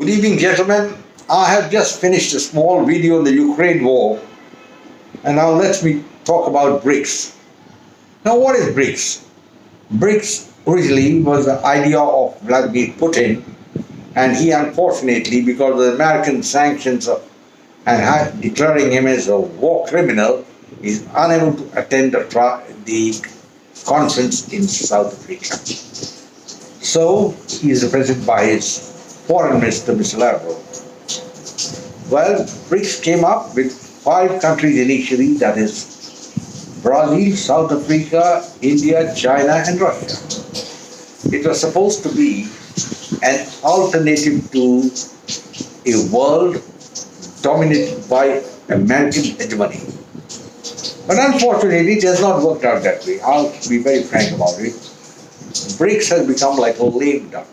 Good evening, gentlemen. I have just finished a small video on the Ukraine war, and now let me talk about BRICS. Now, what is BRICS? BRICS originally was the idea of Vladimir Putin, and he unfortunately, because of the American sanctions and declaring him as a war criminal, is unable to attend the conference in South Africa. So he is represented by his foreign minister, Mr. Relavence. Well, BRICS came up with 5 countries initially, that is Brazil, South Africa, India, China and Russia. It was supposed to be an alternative to a world dominated by American hegemony. But unfortunately, it has not worked out that way. I'll be very frank about it. BRICS has become like a lame duck.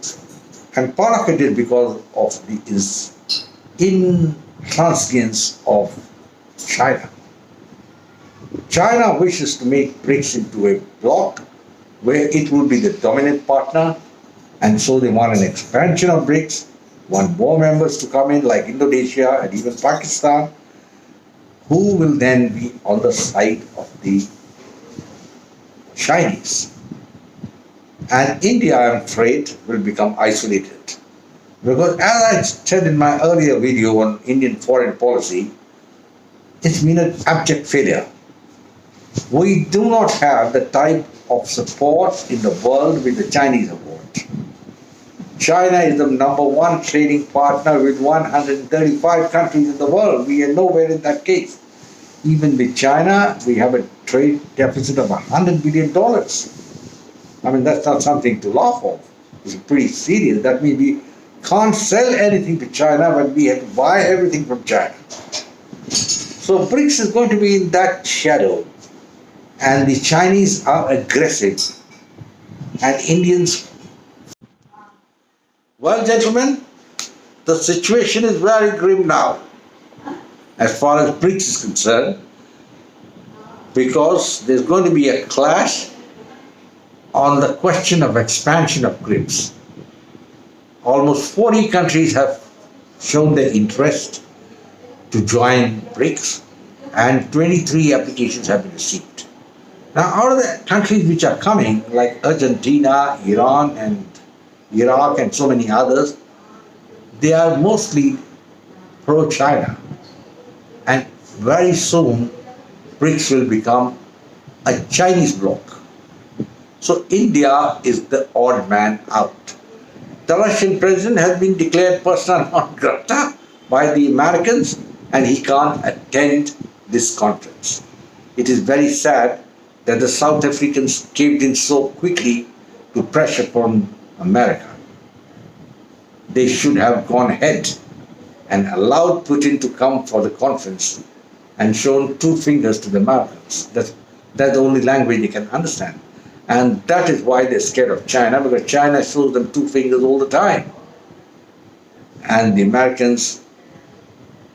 And part of it is because of the intransigence of China. China wishes to make BRICS into a bloc where it will be the dominant partner, and so they want an expansion of BRICS, want more members to come in like Indonesia and even Pakistan, who will then be on the side of the Chinese. And India, I'm afraid, will become isolated. Because as I said in my earlier video on Indian foreign policy, it's been an abject failure. We do not have the type of support in the world which the Chinese have got. China is the #1 trading partner with 135 countries in the world. We are nowhere in that case. Even with China, we have a trade deficit of $100 billion. I mean, that's not something to laugh at. It's pretty serious. That means we can't sell anything to China, but we have to buy everything from China. So BRICS is going to be in that shadow. And the Chinese are aggressive. And Indians... Well, gentlemen, the situation is very grim now, as far as BRICS is concerned, because there's going to be a clash on the question of expansion of BRICS. Almost 40 countries have shown their interest to join BRICS, and 23 applications have been received. Now, out of the countries which are coming, like Argentina, Iran and Iraq and so many others, they are mostly pro-China. And very soon, BRICS will become a Chinese bloc. So India is the odd man out. The Russian president has been declared persona non grata by the Americans, and he can't attend this conference. It is very sad that the South Africans caved in so quickly to pressure from America. They should have gone ahead and allowed Putin to come for the conference and shown 2 fingers to the Americans. That's the only language they can understand. And that is why they're scared of China, because China shows them 2 fingers all the time. And the Americans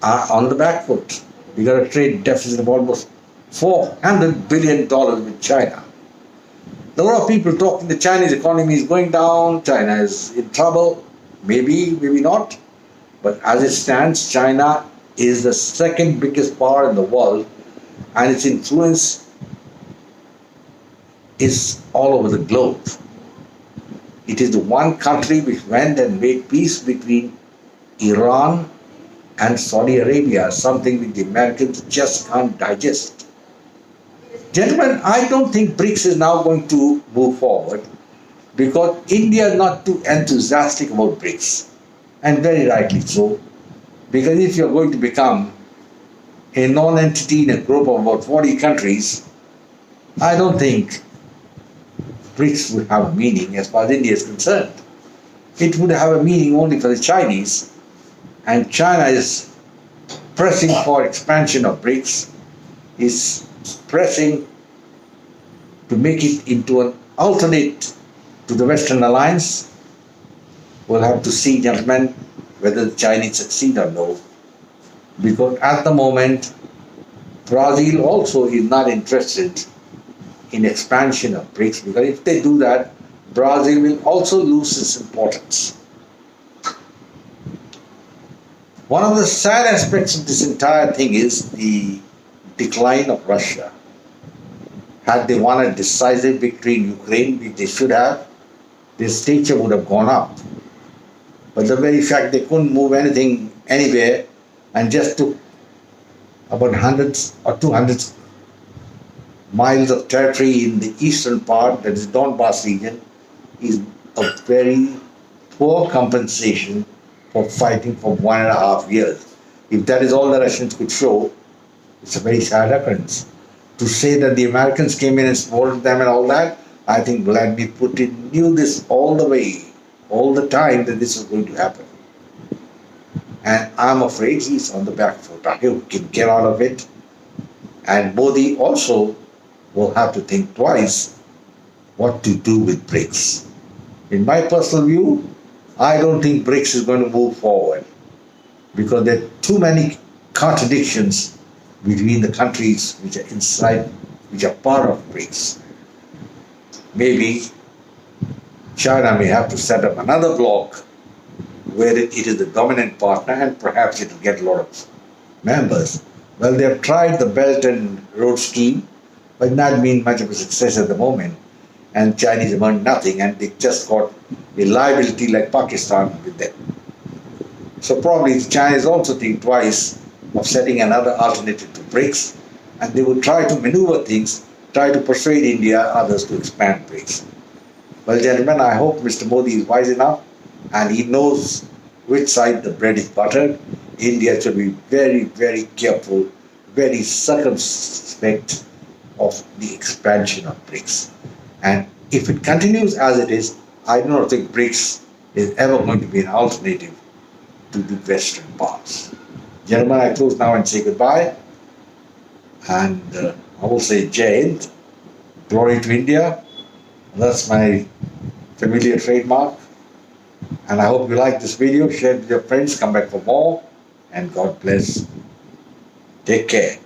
are on the back foot. We got a trade deficit of almost $400 billion with China. A lot of people talking the Chinese economy is going down, China is in trouble. Maybe, maybe not. But as it stands, China is the 2nd biggest power in the world, and its influence is all over the globe. It is the one country which went and made peace between Iran and Saudi Arabia, something which the Americans just can't digest. Gentlemen, I don't think BRICS is now going to move forward, because India is not too enthusiastic about BRICS, and very rightly so, because if you're going to become a non-entity in a group of about 40 countries, I don't think BRICS would have a meaning as far as India is concerned. It would have a meaning only for the Chinese, and China is pressing for expansion of BRICS, is pressing to make it into an alternate to the Western Alliance. We'll have to see, gentlemen, whether the Chinese succeed or no. Because at the moment, Brazil also is not interested in expansion of BRICS, because if they do that, Brazil will also lose its importance. One of the sad aspects of this entire thing is the decline of Russia. Had they won a decisive victory in Ukraine, which they should have, their stature would have gone up. But the very fact they couldn't move anything anywhere and just took about hundreds or 200 miles of territory in the eastern part, that is Donbass region, is a very poor compensation for fighting for 1.5 years. If that is all the Russians could show, it's a very sad occurrence. To say that the Americans came in and supported them and all that, I think Vladimir Putin knew this all the way, all the time, that this was going to happen. And I'm afraid he's on the back foot. I hope he can get out of it. And Modi also will have to think twice what to do with BRICS. In my personal view, I don't think BRICS is going to move forward because there are too many contradictions between the countries which are inside, which are part of BRICS. Maybe China may have to set up another bloc where it is the dominant partner and perhaps it will get a lot of members. Well, they have tried the Belt and Road scheme, but not been much of a success at the moment. And Chinese have earned nothing and they just got a liability like Pakistan with them. So probably Chinese also think twice of setting another alternative to BRICS, and they will try to maneuver things, try to persuade India, others to expand BRICS. Well, gentlemen, I hope Mr. Modi is wise enough and he knows which side the bread is buttered. India should be very, very careful, very circumspect of the expansion of BRICS. And if it continues as it is, I do not think BRICS is ever going to be an alternative to the Western parts. Gentlemen, I close now and say goodbye. And I will say Jai Hind, glory to India. That's my familiar trademark. And I hope you like this video. Share it with your friends. Come back for more. And God bless. Take care.